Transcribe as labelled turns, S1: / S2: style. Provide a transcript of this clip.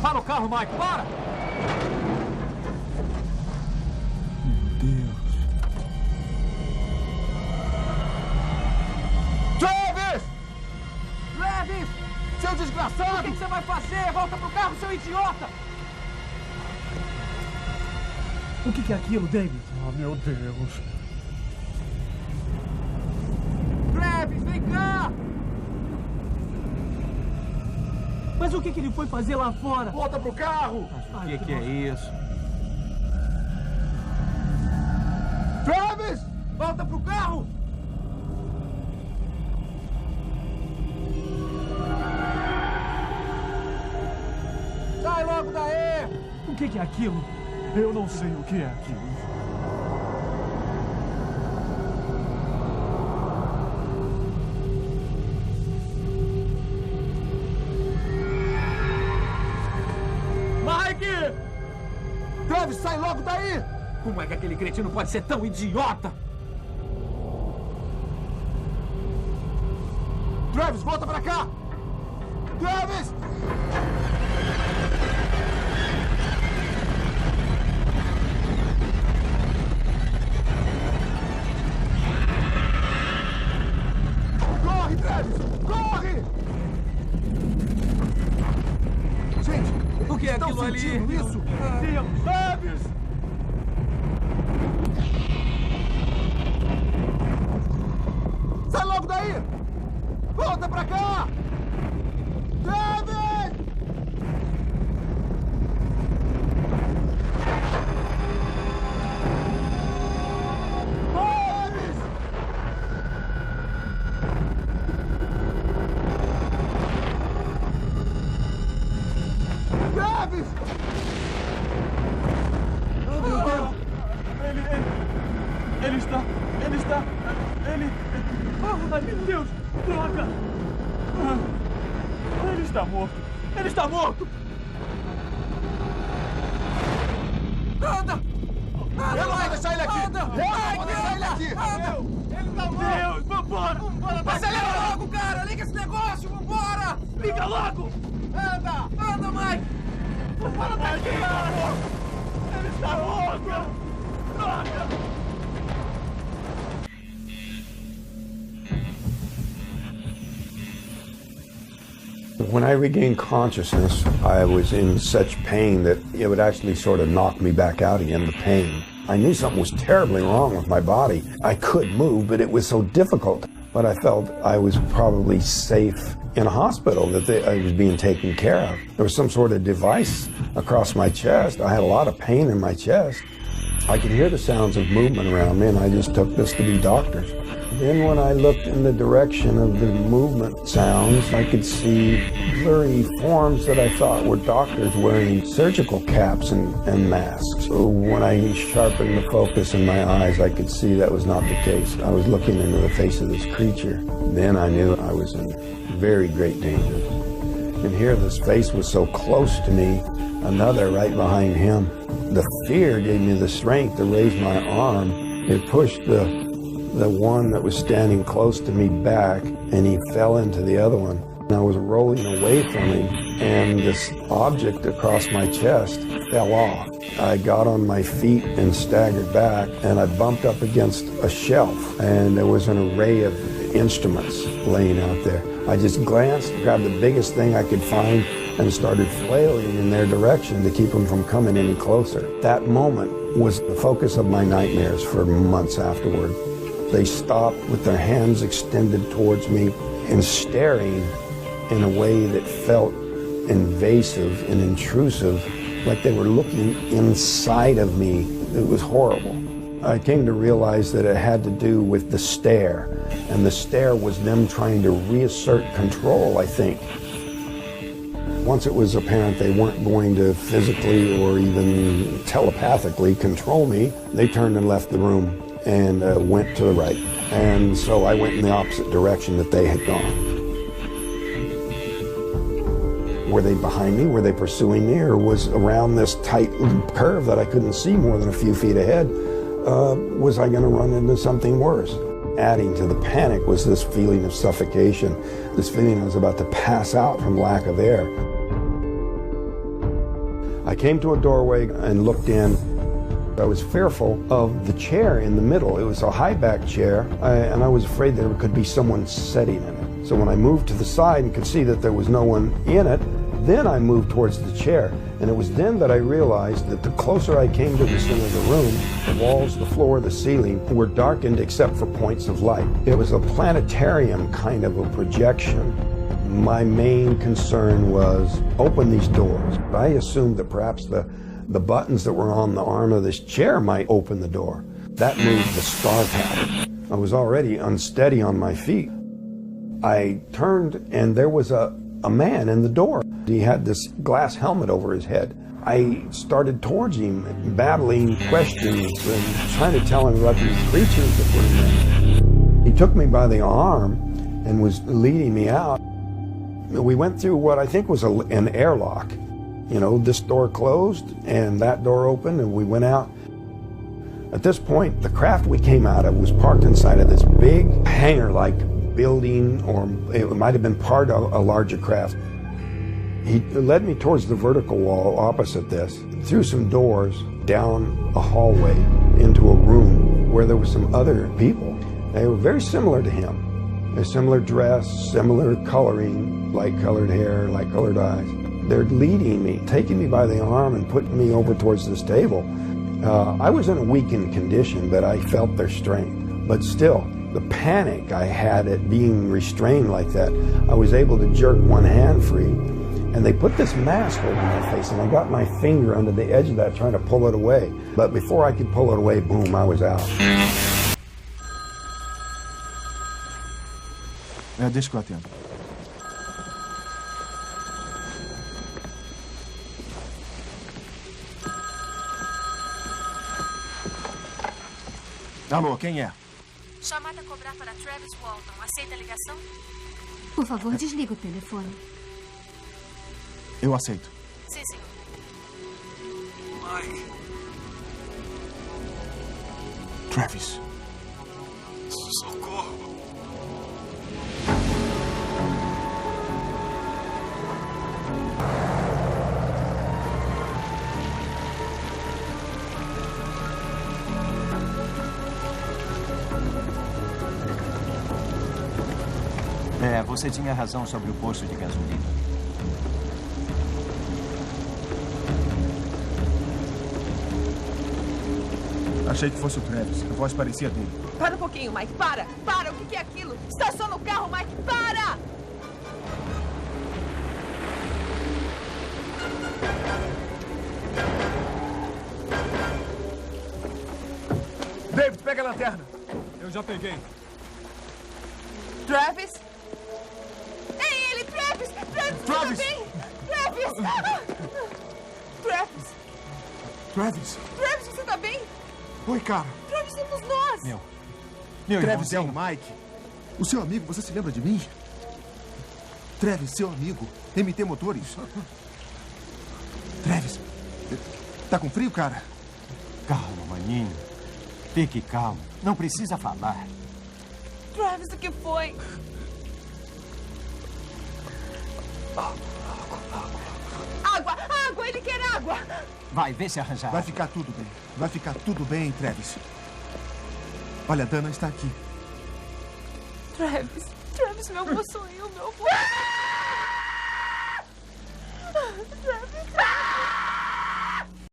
S1: Para o carro, Mike, para!
S2: Meu Deus.
S1: Travis!
S3: Travis!
S1: Seu desgraçado!
S3: O que você vai fazer? Volta pro carro, seu idiota!
S2: O que é aquilo, David?
S1: Oh, meu Deus.
S3: Travis, vem cá!
S2: Mas o que ele foi fazer lá fora?
S1: Volta pro carro!
S3: O que é isso?
S1: Travis!
S3: Volta pro carro! Sai logo daí!
S2: O que é aquilo?
S1: Eu não sei o que é aquilo.
S3: Mike!
S1: Travis, sai logo daí!
S3: Como é que aquele cretino pode ser tão idiota?
S1: Travis, volta pra cá! Travis! Corre, Travis! Corre! Gente,
S3: O que é
S1: estão
S3: aquilo ali?
S1: sentindo isso?
S2: Deus!
S1: Travis! Sai logo daí! Volta pra cá! Travis! Travis! Travis!
S2: Oh, meu Deus! Ele está... Oh, ai, meu Deus! Droga! Ele está morto! Ele está morto!
S3: Anda! Anda,
S1: Eu não vou deixar ele aqui!
S3: Anda!
S1: Eu não vou deixar ele aqui!
S3: Anda!
S1: Ele tá louco!
S2: Deus, vambora!
S3: Acelera logo, cara! Liga esse negócio! Vambora!
S2: Liga logo!
S3: Anda! Anda, Mike!
S2: Vambora daqui! Ele está morto! Droga!
S4: When I regained consciousness, I was in such pain that it would actually sort of knock me back out again, the pain. I knew something was terribly wrong with my body. I could move, but it was so difficult. But I felt I was probably safe in a hospital, that I was being taken care of. There was some sort of device across my chest. I had a lot of pain in my chest. I could hear the sounds of movement around me, and I just took this to be doctors. Then when I looked in the direction of the movement sounds, I could see blurry forms that I thought were doctors wearing surgical caps and masks. So when I sharpened the focus in my eyes, I could see that was not the case. I was looking into the face of this creature. Then I knew I was in very great danger. And here this face was so close to me, another right behind him. The fear gave me the strength to raise my arm. It pushed the one that was standing close to me back, and he fell into the other one. I was rolling away from him, and this object across my chest fell off. I got on my feet and staggered back, and I bumped up against a shelf, and there was an array of instruments laying out there. I just glanced, grabbed the biggest thing I could find, and started flailing in their direction to keep them from coming any closer. That moment was the focus of my nightmares for months afterward. They stopped with their hands extended towards me and staring in a way that felt invasive and intrusive, like they were looking inside of me. It was horrible. I came to realize that it had to do with the stare, and the stare was them trying to reassert control, I think. Once it was apparent they weren't going to physically or even telepathically control me, they turned and left the room and went to the right. And so I went in the opposite direction that they had gone. Were they behind me? Were they pursuing me? Or was around this tight curve that I couldn't see more than a few feet ahead, was I going to run into something worse? Adding to the panic was this feeling of suffocation, this feeling I was about to pass out from lack of air. I came to a doorway and looked in. I was fearful of the chair in the middle. It was a high-back chair, and I was afraid there could be someone sitting in it. So when I moved to the side and could see that there was no one in it, then I moved towards the chair. And it was then that I realized that the closer I came to the center of the room, the walls, the floor, the ceiling were darkened except for points of light. It was a planetarium kind of a projection. My main concern was open these doors. I assumed that perhaps the buttons that were on the arm of this chair might open the door. That moved the star pattern. I was already unsteady on my feet. I turned and there was a man in the door. He had this glass helmet over his head. I started towards him, babbling questions and trying to tell him about these creatures that were in there. He took me by the arm and was leading me out. We went through what I think was an airlock. You know, this door closed and that door opened and we went out. At this point, the craft we came out of was parked inside of this big hangar-like building, or it might have been part of a larger craft. He led me towards the vertical wall opposite this, through some doors, down a hallway into a room where there were some other people. They were very similar to him. A similar dress, similar coloring, light-colored hair, light-colored eyes. They're leading me, taking me by the arm and putting me over towards this table. I was in a weakened condition, but I felt their strength. But still, the panic I had at being restrained like that, I was able to jerk one hand free, and they put this mask over my face, and I got my finger under the edge of that trying to pull it away. But before I could pull it away, boom, I was out.
S1: Deixa que eu atendo. Alô, quem é?
S5: Chamada a cobrar para Travis Walton. Aceita a ligação?
S6: Por favor, desliga o telefone.
S1: Eu aceito.
S5: Sim, senhor.
S1: Mãe. Travis. Socorro.
S7: Você tinha razão sobre o posto de gasolina.
S1: Achei que fosse o Travis. A voz parecia dele.
S3: Para um pouquinho, Mike. Para! Para! O que é aquilo? Estaciona o carro, Mike! Para!
S1: David, pega a lanterna.
S2: Eu já peguei.
S3: Travis? É ele! Travis! Travis!
S1: Travis!
S3: Travis! Travis!
S1: Travis!
S3: Travis, você tá bem?
S1: Oi, cara.
S3: Travis, somos nós!
S7: Meu
S1: Travis é o
S7: irmãozinho.
S1: Mike. O seu amigo, você se lembra de mim? Travis, seu amigo. MT Motores. Travis, tá com frio, cara?
S7: Calma, maninho. Fique calmo. Não precisa falar.
S3: Travis, o que foi? Água! Água! Ele quer água!
S7: Vai, vê se arranjar.
S1: Vai ficar tudo bem. Vai ficar tudo bem, Travis. Olha, a Dana está aqui.
S3: Travis! Travis, meu avô sou eu, meu avô! Travis!